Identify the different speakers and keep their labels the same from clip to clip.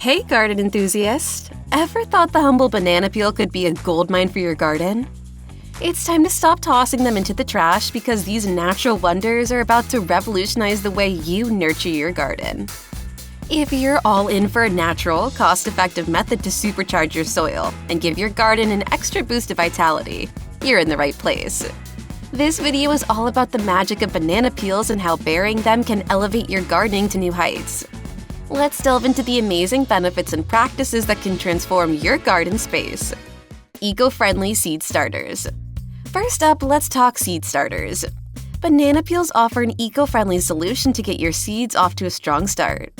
Speaker 1: Hey garden enthusiast! Ever thought the humble banana peel could be a goldmine for your garden? It's time to stop tossing them into the trash because these natural wonders are about to revolutionize the way you nurture your garden. If you're all in for a natural, cost-effective method to supercharge your soil and give your garden an extra boost of vitality, you're in the right place. This video is all about the magic of banana peels and how burying them can elevate your gardening to new heights. Let's delve into the amazing benefits and practices that can transform your garden space. Eco-friendly seed starters. First up, let's talk seed starters. Banana peels offer an eco-friendly solution to get your seeds off to a strong start.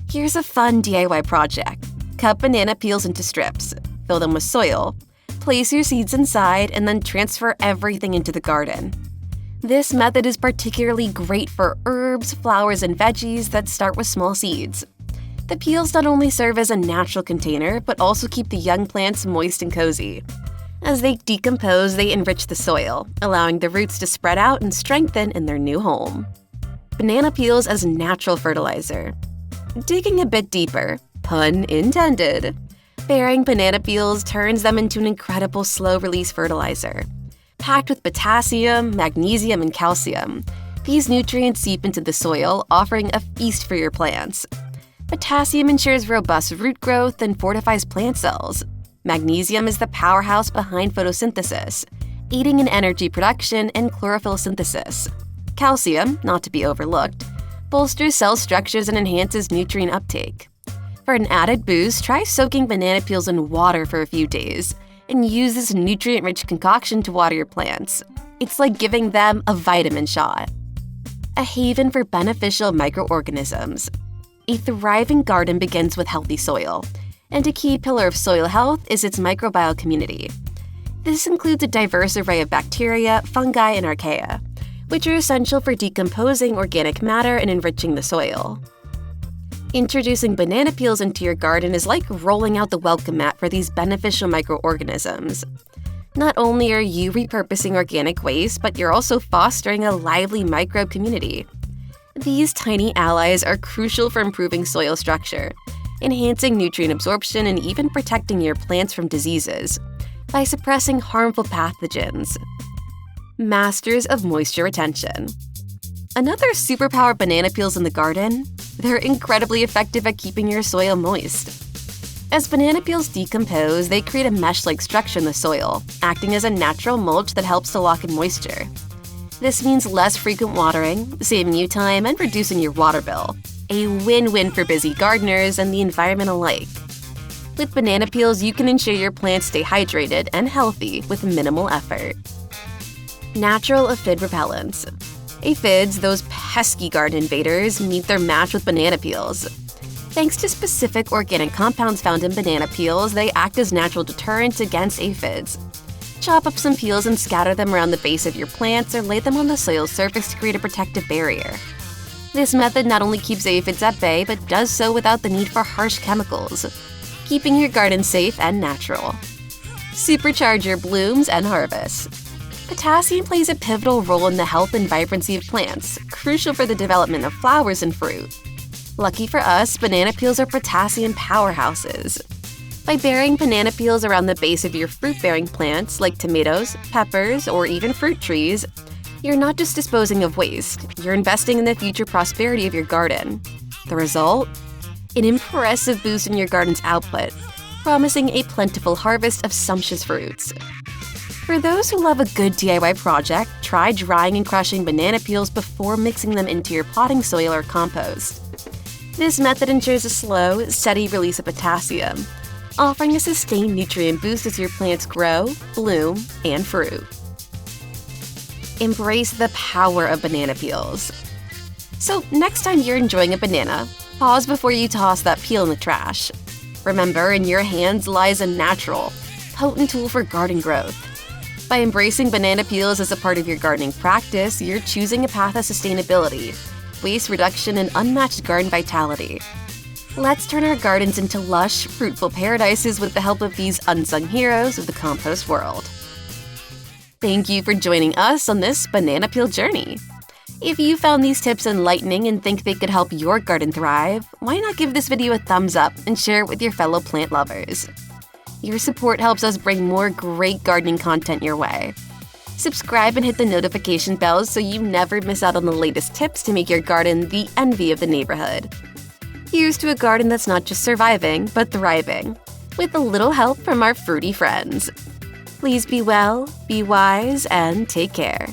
Speaker 1: Here's a fun DIY project. Cut banana peels into strips, fill them with soil, place your seeds inside, and then transfer everything into the garden. This method is particularly great for herbs, flowers, and veggies that start with small seeds. The peels not only serve as a natural container, but also keep the young plants moist and cozy. As they decompose, they enrich the soil, allowing the roots to spread out and strengthen in their new home. Banana peels as natural fertilizer. Digging a bit deeper, pun intended, burying banana peels turns them into an incredible slow-release fertilizer. Packed with potassium, magnesium, and calcium, these nutrients seep into the soil, offering a feast for your plants. Potassium ensures robust root growth and fortifies plant cells. Magnesium is the powerhouse behind photosynthesis, aiding in energy production and chlorophyll synthesis. Calcium, not to be overlooked, bolsters cell structures and enhances nutrient uptake. For an added boost, try soaking banana peels in water for a few days and use this nutrient-rich concoction to water your plants. It's like giving them a vitamin shot. A haven for beneficial microorganisms. A thriving garden begins with healthy soil, and a key pillar of soil health is its microbial community. This includes a diverse array of bacteria, fungi, and archaea, which are essential for decomposing organic matter and enriching the soil. Introducing banana peels into your garden is like rolling out the welcome mat for these beneficial microorganisms. Not only are you repurposing organic waste, but you're also fostering a lively microbe community. These tiny allies are crucial for improving soil structure, enhancing nutrient absorption, and even protecting your plants from diseases by suppressing harmful pathogens. Masters of moisture retention. Another superpower banana peels in the garden? They're incredibly effective at keeping your soil moist. As banana peels decompose, they create a mesh-like structure in the soil, acting as a natural mulch that helps to lock in moisture. This means less frequent watering, saving you time and reducing your water bill. A win-win for busy gardeners and the environment alike. With banana peels, you can ensure your plants stay hydrated and healthy with minimal effort. Natural aphid repellents. Aphids, those pesky garden invaders, meet their match with banana peels. Thanks to specific organic compounds found in banana peels, they act as natural deterrents against aphids. Chop up some peels and scatter them around the base of your plants or lay them on the soil surface to create a protective barrier. This method not only keeps aphids at bay, but does so without the need for harsh chemicals, keeping your garden safe and natural. Supercharge your blooms and harvests. Potassium plays a pivotal role in the health and vibrancy of plants, crucial for the development of flowers and fruit. Lucky for us, banana peels are potassium powerhouses. By burying banana peels around the base of your fruit-bearing plants like tomatoes, peppers, or even fruit trees, you're not just disposing of waste, you're investing in the future prosperity of your garden. The result? An impressive boost in your garden's output, promising a plentiful harvest of sumptuous fruits. For those who love a good DIY project, try drying and crushing banana peels before mixing them into your potting soil or compost. This method ensures a slow, steady release of potassium, offering a sustained nutrient boost as your plants grow, bloom, and fruit. Embrace the power of banana peels. So next time you're enjoying a banana, pause before you toss that peel in the trash. Remember, in your hands lies a natural, potent tool for garden growth. By embracing banana peels as a part of your gardening practice, you're choosing a path of sustainability, waste reduction, and unmatched garden vitality. Let's turn our gardens into lush, fruitful paradises with the help of these unsung heroes of the compost world. Thank you for joining us on this banana peel journey. If you found these tips enlightening and think they could help your garden thrive, why not give this video a thumbs up and share it with your fellow plant lovers? Your support helps us bring more great gardening content your way. Subscribe and hit the notification bell so you never miss out on the latest tips to make your garden the envy of the neighborhood. Here's to a garden that's not just surviving, but thriving, with a little help from our fruity friends. Please be well, be wise, and take care.